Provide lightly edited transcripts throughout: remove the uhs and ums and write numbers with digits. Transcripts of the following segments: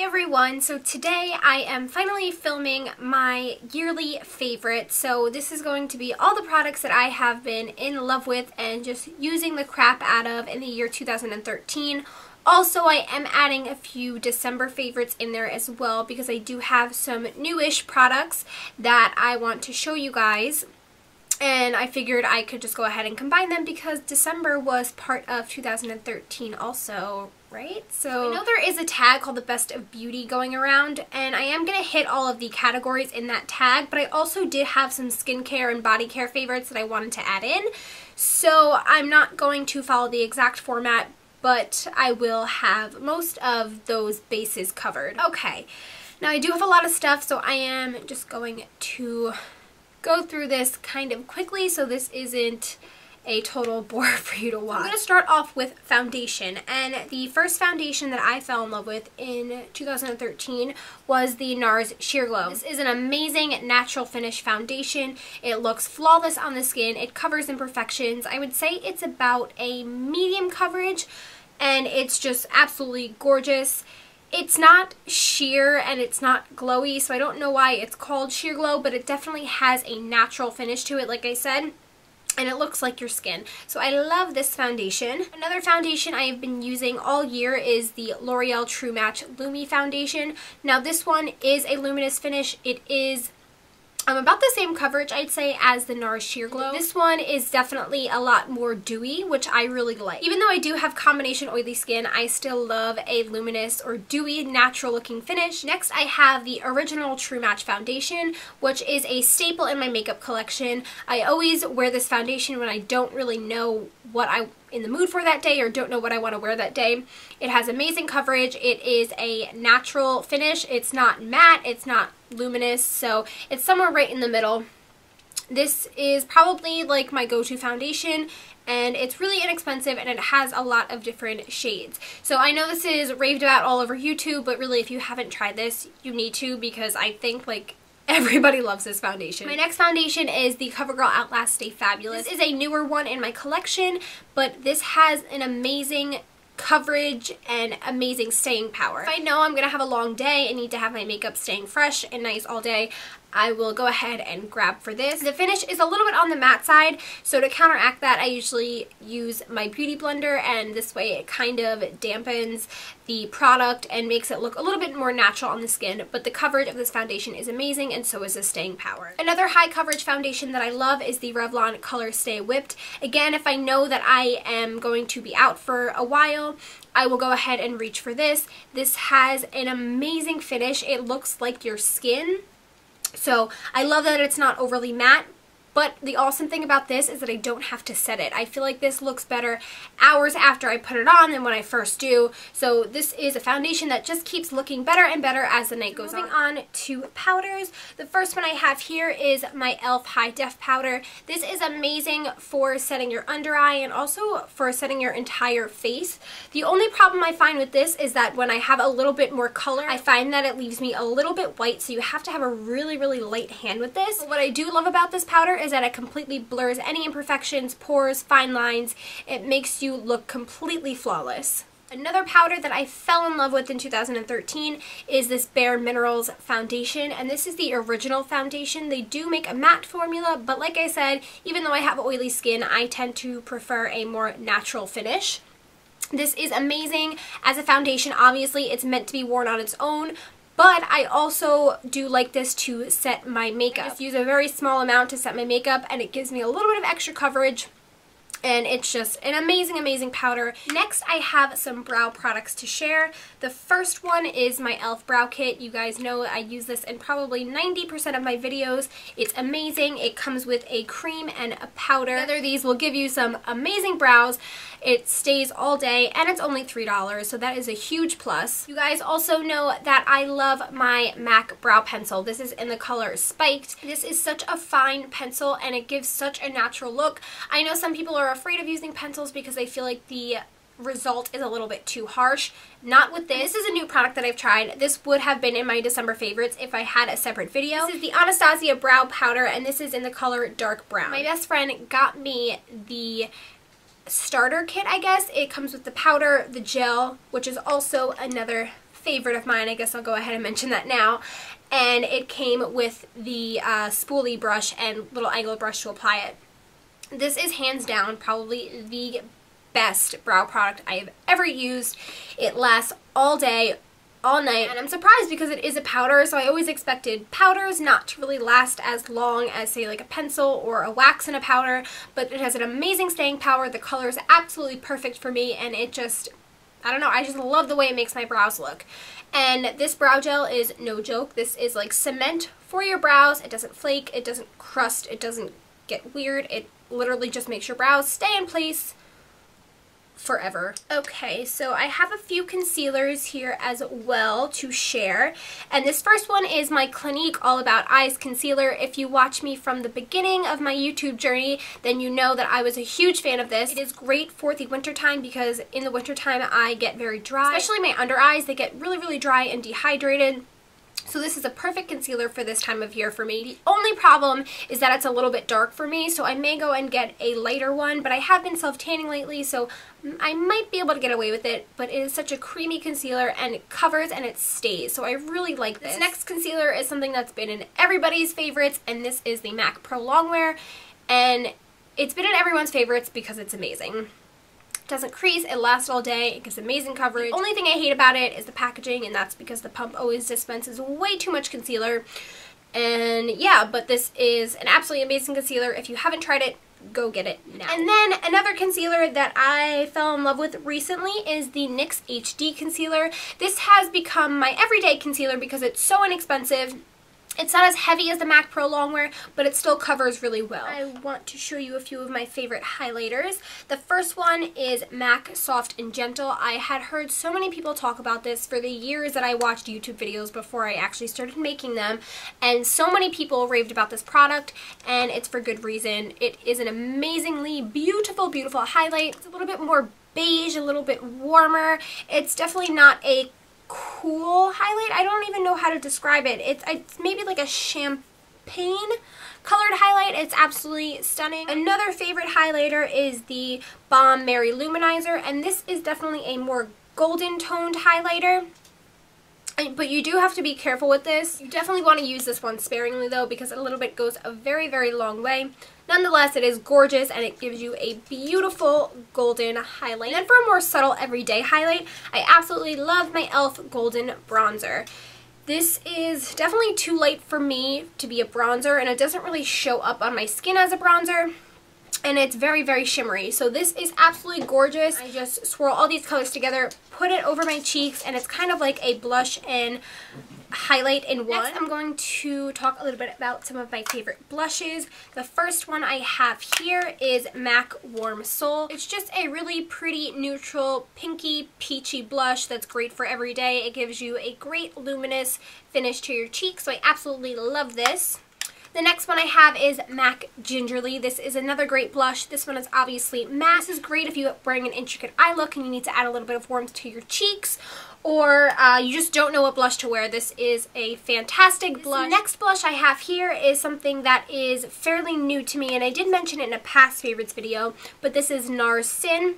everyone, so today I am finally filming my yearly favorite. So this is going to be all the products that I have been in love with and just using the crap out of in the year 2013. Also, I am adding a few December favorites in there as well because I do have some newish products that I want to show you guys. And I figured I could just go ahead and combine them because December was part of 2013 also, right? So I know there is a tag called the Best of Beauty going around, and I am going to hit all of the categories in that tag, but I also did have some skincare and body care favorites that I wanted to add in. So I'm not going to follow the exact format, but I will have most of those bases covered. Okay, now I do have a lot of stuff, so I am just going to go through this kind of quickly so this isn't a total bore for you to watch. I'm going to start off with foundation, and the first foundation that I fell in love with in 2013 was the NARS Sheer Glow. This is an amazing natural finish foundation. It looks flawless on the skin. It covers imperfections. I would say it's about a medium coverage, and it's just absolutely gorgeous. It's not sheer and it's not glowy, so I don't know why it's called Sheer Glow, but it definitely has a natural finish to it, like I said, and it looks like your skin. So I love this foundation. Another foundation I have been using all year is the L'Oreal True Match Lumi foundation. Now this one is a luminous finish. It is about the same coverage, I'd say, as the NARS Sheer Glow. This one is definitely a lot more dewy, which I really like. Even though I do have combination oily skin, I still love a luminous or dewy natural looking finish. Next, I have the original True Match foundation, which is a staple in my makeup collection. I always wear this foundation when I don't really know what I'm in the mood for that day or don't know what I want to wear that day. It has amazing coverage. It is a natural finish. It's not matte, it's not luminous, so it's somewhere right in the middle. This is probably like my go-to foundation, and it's really inexpensive and it has a lot of different shades. So I know this is raved about all over YouTube, but really if you haven't tried this, you need to, because I think like everybody loves this foundation. My next foundation is the CoverGirl Outlast Stay Fabulous. This is a newer one in my collection, but this has an amazing coverage and amazing staying power. If I know I'm gonna have a long day and need to have my makeup staying fresh and nice all day, I will go ahead and grab for this. The finish is a little bit on the matte side, so to counteract that I usually use my beauty blender, and this way it kind of dampens the product and makes it look a little bit more natural on the skin, but the coverage of this foundation is amazing and so is the staying power. Another high coverage foundation that I love is the Revlon Color Stay Whipped. Again, if I know that I am going to be out for a while, I will go ahead and reach for this. This has an amazing finish. It looks like your skin. So I love that it's not overly matte, but the awesome thing about this is that I don't have to set it. I feel like this looks better hours after I put it on than when I first do. So this is a foundation that just keeps looking better and better as the night goes on. Moving on to powders. The first one I have here is my e.l.f. High Def Powder. This is amazing for setting your under eye and also for setting your entire face. The only problem I find with this is that when I have a little bit more color, I find that it leaves me a little bit white, so you have to have a really, really light hand with this. But what I do love about this powder is that it completely blurs any imperfections, pores, fine lines. It makes you look completely flawless. Another powder that I fell in love with in 2013 is this Bare Minerals foundation, and this is the original foundation. They do make a matte formula, but like I said, even though I have oily skin, I tend to prefer a more natural finish. This is amazing as a foundation. Obviously, it's meant to be worn on its own, but I also do like this to set my makeup. I just use a very small amount to set my makeup, and it gives me a little bit of extra coverage, and it's just an amazing, amazing powder. Next, I have some brow products to share. The first one is my e.l.f. Brow Kit. You guys know I use this in probably 90% of my videos. It's amazing. It comes with a cream and a powder. Together, these will give you some amazing brows. It stays all day, and it's only $3, so that is a huge plus. You guys also know that I love my MAC Brow Pencil. This is in the color Spiked. This is such a fine pencil, and it gives such a natural look. I know some people are afraid of using pencils because they feel like the result is a little bit too harsh. Not with this. This is a new product that I've tried. This would have been in my December favorites if I had a separate video. This is the Anastasia Brow Powder, and this is in the color Dark Brown. My best friend got me the starter kit, I guess. It comes with the powder, the gel, which is also another favorite of mine. I guess I'll go ahead and mention that now. And it came with the spoolie brush and little angle brush to apply it. This is hands down probably the best brow product I have ever used. It lasts all day, all night, and I'm surprised because it is a powder, so I always expected powders not to really last as long as, say, like a pencil or a wax in a powder, but it has an amazing staying power. The color is absolutely perfect for me, and it just, I don't know, I just love the way it makes my brows look. And this brow gel is no joke. This is like cement for your brows. It doesn't flake, it doesn't crust, it doesn't get weird. It literally just makes your brows stay in place forever. Okay, so I have a few concealers here as well to share, and this first one is my Clinique All About Eyes concealer. If you watch me from the beginning of my YouTube journey, then you know that I was a huge fan of this. It is great for the winter time because in the winter time I get very dry, especially my under eyes. They get really dry and dehydrated. So this is a perfect concealer for this time of year for me. The only problem is that it's a little bit dark for me, so I may go and get a lighter one, but I have been self-tanning lately, so I might be able to get away with it, but it is such a creamy concealer, and it covers and it stays, so I really like this. This next concealer is something that's been in everybody's favorites, and this is the MAC Pro Longwear, and it's been in everyone's favorites because it's amazing. Doesn't crease, it lasts all day, it gives amazing coverage. The only thing I hate about it is the packaging, and that's because the pump always dispenses way too much concealer. And yeah, but this is an absolutely amazing concealer. If you haven't tried it, go get it now. And then another concealer that I fell in love with recently is the NYX HD concealer. This has become my everyday concealer because it's so inexpensive. It's not as heavy as the MAC Pro Longwear, but it still covers really well. I want to show you a few of my favorite highlighters. The first one is MAC Soft and Gentle. I had heard so many people talk about this for the years that I watched YouTube videos before I actually started making them, and so many people raved about this product, and it's for good reason. It is an amazingly beautiful highlight. It's a little bit more beige, a little bit warmer. It's definitely not a cool highlight. I don't even know how to describe it. It's maybe like a champagne colored highlight. It's absolutely stunning. Another favorite highlighter is the Balm Mary Luminizer, and this is definitely a more golden toned highlighter. But you do have to be careful with this. You definitely want to use this one sparingly though, because a little bit goes a very long way. Nonetheless, it is gorgeous and it gives you a beautiful golden highlight. And then for a more subtle everyday highlight, I absolutely love my e.l.f. Golden Bronzer. This is definitely too light for me to be a bronzer, and it doesn't really show up on my skin as a bronzer. And it's very shimmery. So this is absolutely gorgeous. I just swirl all these colors together, put it over my cheeks, and it's kind of like a blush and highlight in one. Next, I'm going to talk a little bit about some of my favorite blushes. The first one I have here is MAC Warm Soul. It's just a really pretty neutral pinky peachy blush that's great for every day. It gives you a great luminous finish to your cheeks, so I absolutely love this. The next one I have is MAC Gingerly. This is another great blush. This one is obviously matte. This is great if you bring an intricate eye look and you need to add a little bit of warmth to your cheeks, or you just don't know what blush to wear. This is a fantastic blush. The next blush I have here is something that is fairly new to me, and I did mention it in a past favorites video, but this is NARS Sin.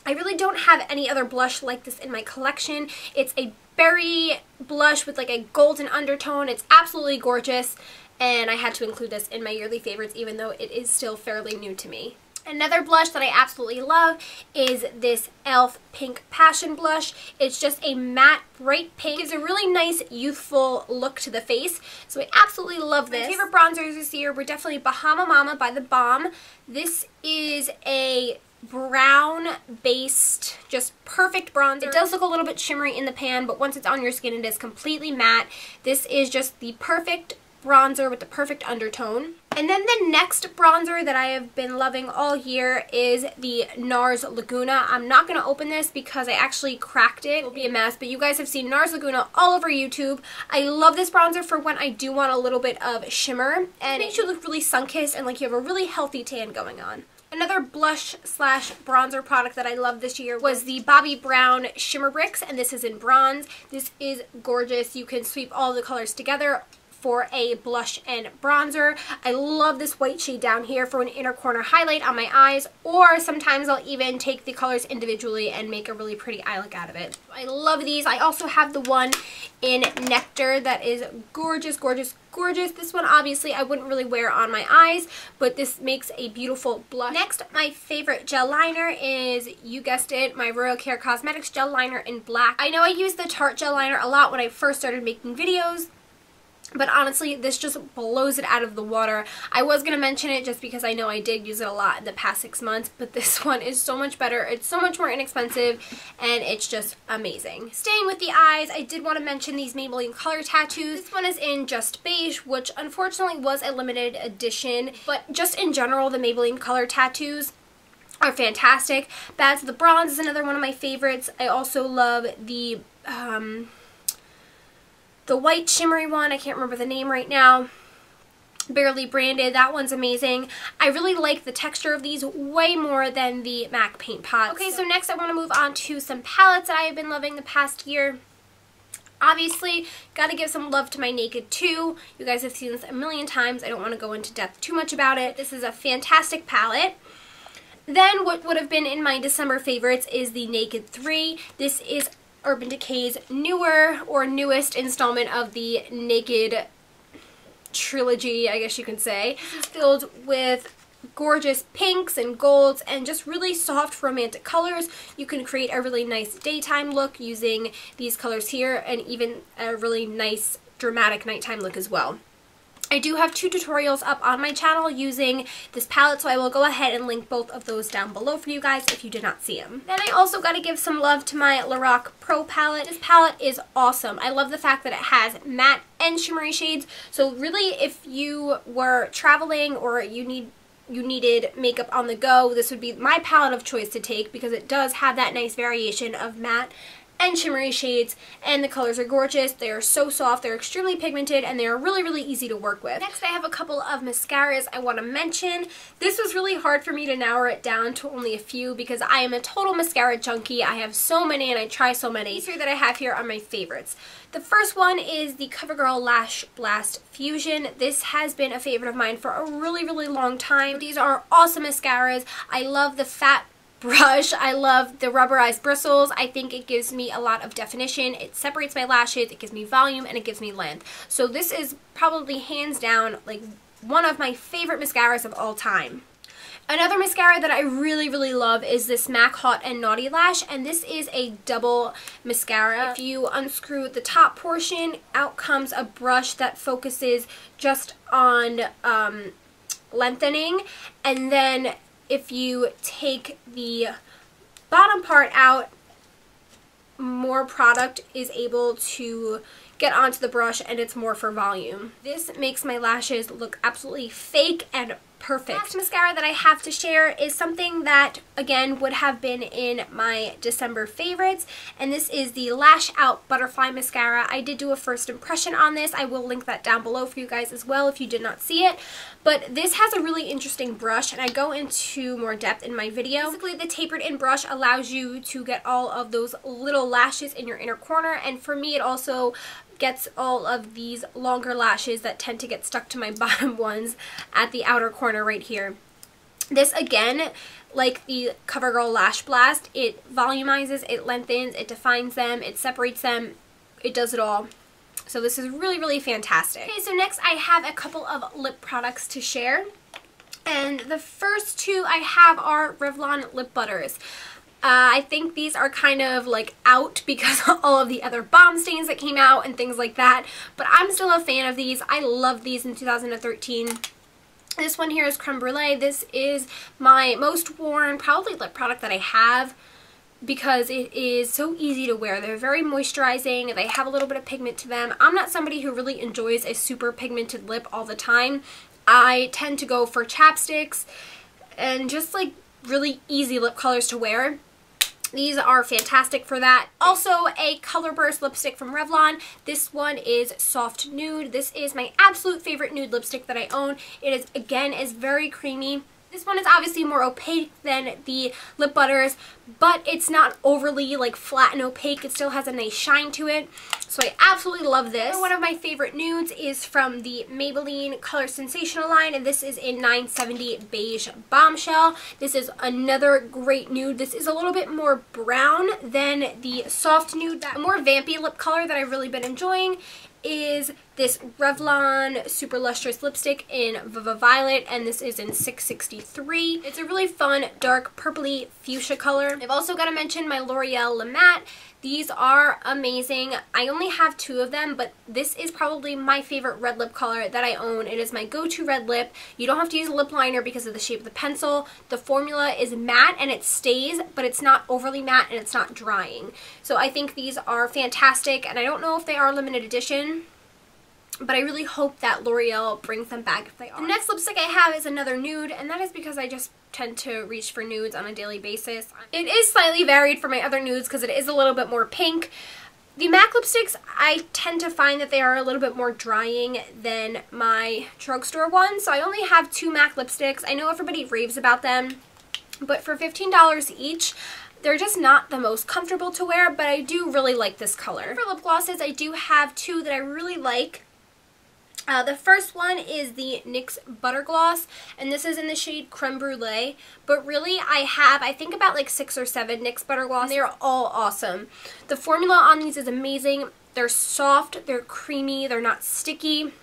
I really don't have any other blush like this in my collection. It's a berry blush with like a golden undertone. It's absolutely gorgeous, and I had to include this in my yearly favorites even though it is still fairly new to me. Another blush that I absolutely love is this e.l.f. Pink Passion Blush. It's just a matte, bright pink. It gives a really nice, youthful look to the face, so I absolutely love this. My favorite bronzers this year were definitely Bahama Mama by The Balm. This is a brown-based, just perfect bronzer. It does look a little bit shimmery in the pan, but once it's on your skin, it is completely matte. This is just the perfect bronzer with the perfect undertone. And then the next bronzer that I have been loving all year is the NARS Laguna. I'm not going to open this because I actually cracked it. It will be a mess, but you guys have seen NARS Laguna all over YouTube. I love this bronzer for when I do want a little bit of shimmer, and it makes you look really sun-kissed and like you have a really healthy tan going on. Another blush slash bronzer product that I loved this year was the Bobbi Brown Shimmer Bricks, and this is in bronze. This is gorgeous. You can sweep all the colors together. for a blush and bronzer. I love this white shade down here for an inner corner highlight on my eyes, or sometimes I'll even take the colors individually and make a really pretty eye look out of it. I love these. I also have the one in Nectar that is gorgeous, gorgeous, gorgeous. This one obviously I wouldn't really wear on my eyes, but this makes a beautiful blush. Next, my favorite gel liner is, you guessed it, my Royal Care Cosmetics gel liner in black. I know I used the Tarte gel liner a lot when I first started making videos, but honestly, this just blows it out of the water. I was going to mention it just because I know I did use it a lot in the past 6 months, but this one is so much better. It's so much more inexpensive, and it's just amazing. Staying with the eyes, I did want to mention these Maybelline color tattoos. This one is in Just Beige, which unfortunately was a limited edition, but just in general, the Maybelline color tattoos are fantastic. Bad to the Bronze is another one of my favorites. I also love the white shimmery one, I can't remember the name right now, Barely Branded, that one's amazing. I really like the texture of these way more than the MAC paint pots. Okay, so next I want to move on to some palettes that I have been loving the past year. Obviously, gotta give some love to my Naked 2. You guys have seen this a million times. I don't want to go into depth too much about it. This is a fantastic palette. Then what would have been in my December favorites is the Naked 3. This is Urban Decay's newer or newest installment of the Naked trilogy, I guess you can say. This is filled with gorgeous pinks and golds and just really soft romantic colors. You can create a really nice daytime look using these colors here, and even a really nice dramatic nighttime look as well. I do have 2 tutorials up on my channel using this palette, so I will go ahead and link both of those down below for you guys if you did not see them. Then I also got to give some love to my Lorac Pro palette. This palette is awesome. I love the fact that it has matte and shimmery shades, so really if you were traveling or you needed makeup on the go, this would be my palette of choice to take because it does have that nice variation of matte and shimmery shades, and the colors are gorgeous. They are so soft, they're extremely pigmented, and they are really, really easy to work with. Next, I have a couple of mascaras I want to mention. This was really hard for me to narrow it down to only a few because I am a total mascara junkie. I have so many and I try so many. These 3 that I have here are my favorites. The first one is the CoverGirl Lash Blast Fusion. This has been a favorite of mine for a really, really long time. These are awesome mascaras. I love the fat brush. I love the rubberized bristles. I think it gives me a lot of definition. It separates my lashes, it gives me volume, and it gives me length. So this is probably hands down like one of my favorite mascaras of all time. Another mascara that I really, really love is this MAC Hot Naughty Lash, and this is a double mascara. If you unscrew the top portion, out comes a brush that focuses just on lengthening, and then if you take the bottom part out, more product is able to get onto the brush and it's more for volume. This makes my lashes look absolutely fake and perfect. Last mascara that I have to share is something that, again, would have been in my December favorites, and this is the Lash Out Butterfly Mascara. I did do a first impression on this. I will link that down below for you guys as well if you did not see it. But this has a really interesting brush, and I go into more depth in my video. Basically, the tapered in brush allows you to get all of those little lashes in your inner corner, and for me it also gets all of these longer lashes that tend to get stuck to my bottom ones at the outer corner right here. This, again, like the CoverGirl Lash Blast, it volumizes, it lengthens, it defines them, it separates them, it does it all. So this is really, really fantastic. Okay, so next I have a couple of lip products to share. And the first 2 I have are Revlon Lip Butters. I think these are kind of like out because of all of the other bomb stains that came out and things like that. But I'm still a fan of these. I loved these in 2013. This one here is Creme Brulee. This is my most worn, probably lip product that I have because it is so easy to wear. They're very moisturizing. They have a little bit of pigment to them. I'm not somebody who really enjoys a super pigmented lip all the time. I tend to go for chapsticks and just like really easy lip colors to wear. These are fantastic for that. Also, a Color Burst lipstick from Revlon. This one is Soft Nude. This is my absolute favorite nude lipstick that I own. It is, again, is very creamy. This one is obviously more opaque than the lip butters, but it's not overly like flat and opaque. It still has a nice shine to it. So I absolutely love this. One of my favorite nudes is from the Maybelline Color Sensational line, and this is in 970 Beige Bombshell. This is another great nude. This is a little bit more brown than the soft nude. That more vampy lip color that I've really been enjoying is this Revlon Super Lustrous lipstick in Violet, and this is in 663. It's a really fun dark purpley fuchsia color. I've also got to mention my L'Oreal Le Matte. These are amazing. I only have 2 of them, but this is probably my favorite red lip color that I own. It is my go-to red lip. You don't have to use a lip liner because of the shape of the pencil. The formula is matte and it stays, but it's not overly matte and it's not drying. So I think these are fantastic, and I don't know if they are limited edition, but I really hope that L'Oreal brings them back if they are. The next lipstick I have is another nude, and that is because I just tend to reach for nudes on a daily basis. It is slightly varied from my other nudes because it is a little bit more pink. The MAC lipsticks, I tend to find that they are a little bit more drying than my drugstore ones, so I only have 2 MAC lipsticks. I know everybody raves about them, but for $15 each, they're just not the most comfortable to wear, but I do really like this color. For lip glosses, I do have 2 that I really like. The first one is the NYX Butter Gloss, and this is in the shade Creme Brulee, but really I think about like 6 or 7 NYX Butter Gloss. They're all awesome. The formula on these is amazing. They're soft, they're creamy, they're not sticky.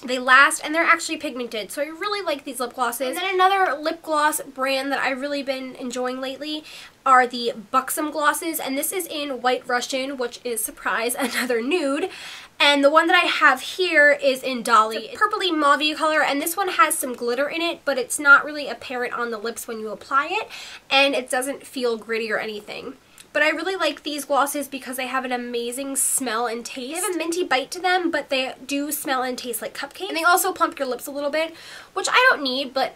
They last, and they're actually pigmented, so I really like these lip glosses. And then another lip gloss brand that I've really been enjoying lately are the Buxom glosses, and this is in White Russian, which is, surprise, another nude. And the one that I have here is in Dolly. It's a purpley mauve color, and this one has some glitter in it, but it's not really apparent on the lips when you apply it, and it doesn't feel gritty or anything. But I really like these glosses because they have an amazing smell and taste. They have a minty bite to them, but they do smell and taste like cupcakes. And they also plump your lips a little bit, which I don't need, but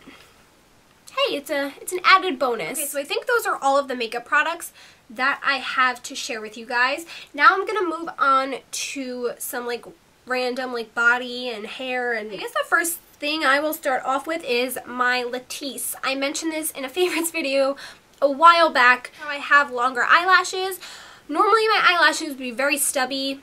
hey, it's an added bonus. Okay, so I think those are all of the makeup products that I have to share with you guys. Now I'm gonna move on to some like random like body and hair, and I guess the first thing I will start off with is my Latisse. I mentioned this in a favorites video a while back, how I have longer eyelashes. Normally my eyelashes would be very stubby.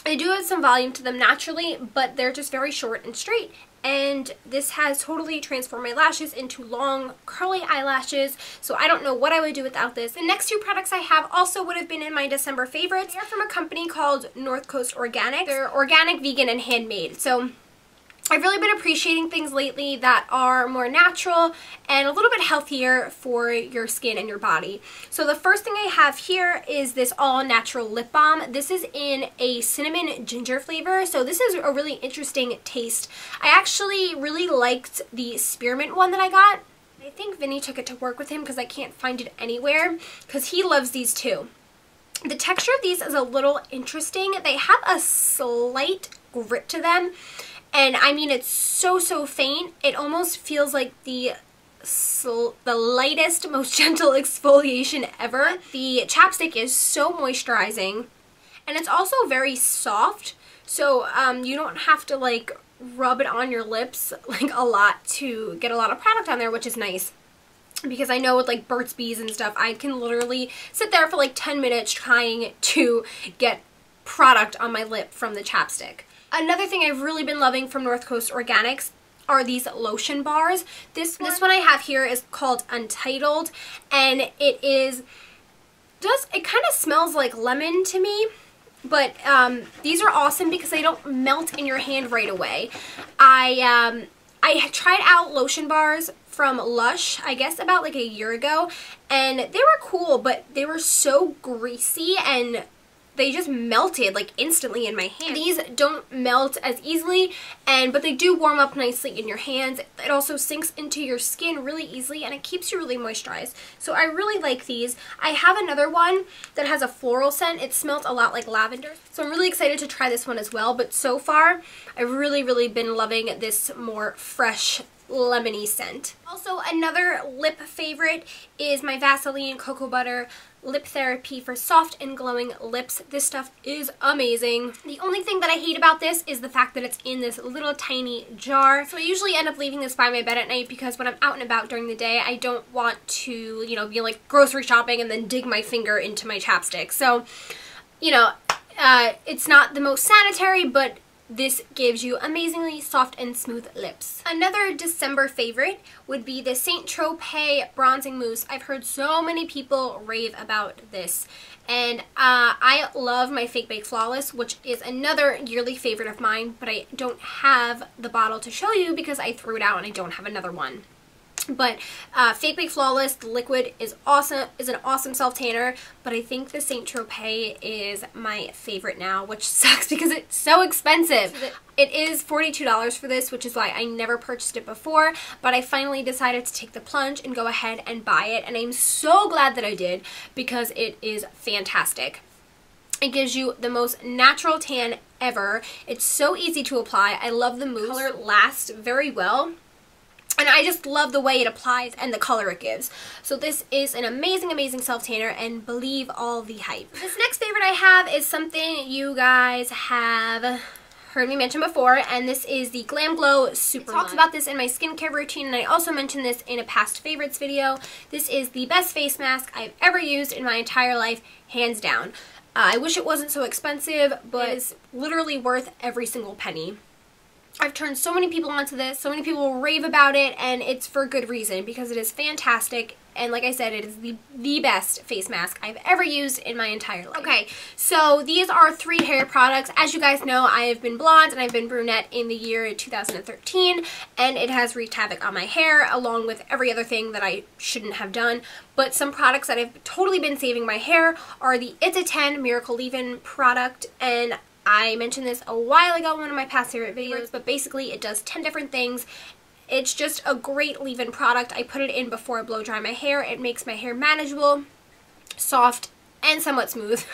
They do have some volume to them naturally, but they're just very short and straight. And this has totally transformed my lashes into long curly eyelashes, so I don't know what I would do without this. The next 2 products I have also would have been in my December favorites. They're from a company called North Coast Organic. They're organic, vegan, and handmade. So I've really been appreciating things lately that are more natural and a little bit healthier for your skin and your body. So the first thing I have here is this all-natural lip balm. This is in a cinnamon ginger flavor, so this is a really interesting taste. I actually really liked the spearmint one that I got. I think Vinny took it to work with him because I can't find it anywhere because he loves these too. The texture of these is a little interesting. They have a slight grit to them. And I mean, it's so faint. It almost feels like the lightest, most gentle exfoliation ever. The chapstick is so moisturizing, and it's also very soft. So you don't have to like rub it on your lips like a lot to get a lot of product on there, which is nice. Because I know with like Burt's Bees and stuff, I can literally sit there for like 10 minutes trying to get product on my lip from the chapstick. Another thing I've really been loving from North Coast Organics are these lotion bars. This one I have here is called Untitled, and it kind of smells like lemon to me, but these are awesome because they don't melt in your hand right away. I tried out lotion bars from Lush, I guess about like a year ago, and they were cool, but they were so greasy and they just melted like instantly in my hand. These don't melt as easily, but they do warm up nicely in your hands. It also sinks into your skin really easily, and it keeps you really moisturized. So I really like these. I have another one that has a floral scent. It smells a lot like lavender. So I'm really excited to try this one as well, but so far I've really been loving this more fresh lemony scent. Also, another lip favorite is my Vaseline Cocoa Butter lip therapy for soft and glowing lips. This stuff is amazing. The only thing that I hate about this is the fact that it's in this little tiny jar. So I usually end up leaving this by my bed at night because when I'm out and about during the day, I don't want to, you know, be like grocery shopping and then dig my finger into my chapstick. So, you know, it's not the most sanitary, but this gives you amazingly soft and smooth lips. Another December favorite would be the St. Tropez Bronzing Mousse. I've heard so many people rave about this. And I love my Fake Bake Flawless, which is another yearly favorite of mine, but I don't have the bottle to show you because I threw it out and I don't have another one. But Fake Bake Flawless, the liquid, is awesome. Is an awesome self-tanner, but I think the St. Tropez is my favorite now, which sucks because it's so expensive. It is $42 for this, which is why I never purchased it before, but I finally decided to take the plunge and go ahead and buy it, and I'm so glad that I did because it is fantastic. It gives you the most natural tan ever. It's so easy to apply. I love the mousse. Color lasts very well. And I just love the way it applies and the color it gives. So this is an amazing, amazing self-tanner, and believe all the hype. This next favorite I have is something you guys have heard me mention before, and this is the Glam Glow Super Mud. I talked about this in my skincare routine, and I also mentioned this in a past favorites video. This is the best face mask I've ever used in my entire life, hands down. I wish it wasn't so expensive, but it's literally worth every single penny. I've turned so many people onto this, so many people rave about it, and it's for good reason because it is fantastic, and like I said, it is the best face mask I've ever used in my entire life. Okay, so these are 3 hair products. As you guys know, I have been blonde and I've been brunette in the year 2013, and it has wreaked havoc on my hair along with every other thing that I shouldn't have done. But some products that have totally been saving my hair are the It's a 10 Miracle Leave-In product, and I mentioned this a while ago in one of my past favorite videos, but basically it does 10 different things. It's just a great leave-in product. I put it in before I blow dry my hair. It makes my hair manageable, soft, and somewhat smooth.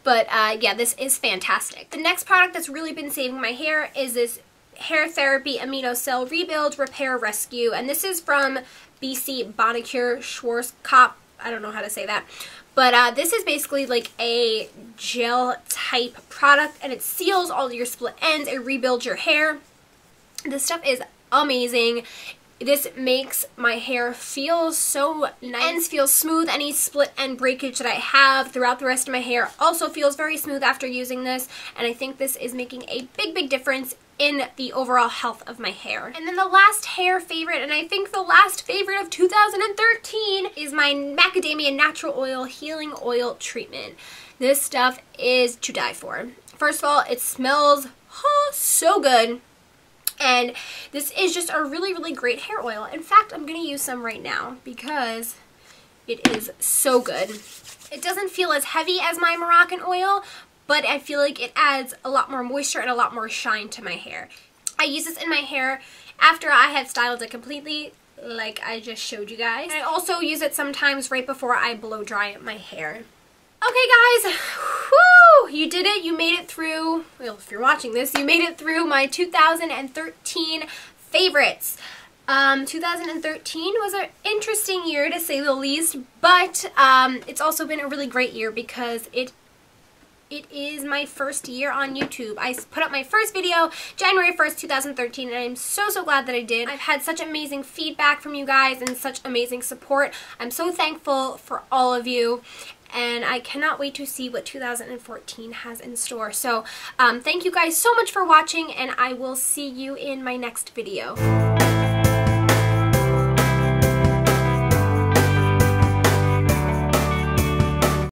But yeah, this is fantastic. The next product that's really been saving my hair is this Hair Therapy Amino Cell Rebuild Repair Rescue, and this is from BC Bonicure Schwarzkopf. I don't know how to say that. But this is basically like a gel type product, and it seals all your split ends. It rebuilds your hair. This stuff is amazing. This makes my hair feel so nice. Ends feel smooth. Any split end breakage that I have throughout the rest of my hair also feels very smooth after using this, and I think this is making a big, big difference in the overall health of my hair. And then the last hair favorite, and I think the last favorite of 2013, is my Macadamia Natural Oil Healing Oil Treatment. This stuff is to die for. First of all, it smells so good. And this is just a really, really great hair oil. In fact, I'm going to use some right now because it is so good. It doesn't feel as heavy as my Moroccan oil, but I feel like it adds a lot more moisture and a lot more shine to my hair. I use this in my hair after I have styled it completely, like I just showed you guys. And I also use it sometimes right before I blow dry my hair. Okay guys, whoo, you did it. You made it through, well, if you're watching this, you made it through my 2013 favorites. 2013 was an interesting year to say the least, but it's also been a really great year because it is my first year on YouTube. I put up my first video January 1st, 2013, and I'm so glad that I did. I've had such amazing feedback from you guys and such amazing support. I'm so thankful for all of you, and I cannot wait to see what 2014 has in store. So thank you guys so much for watching, and I will see you in my next video.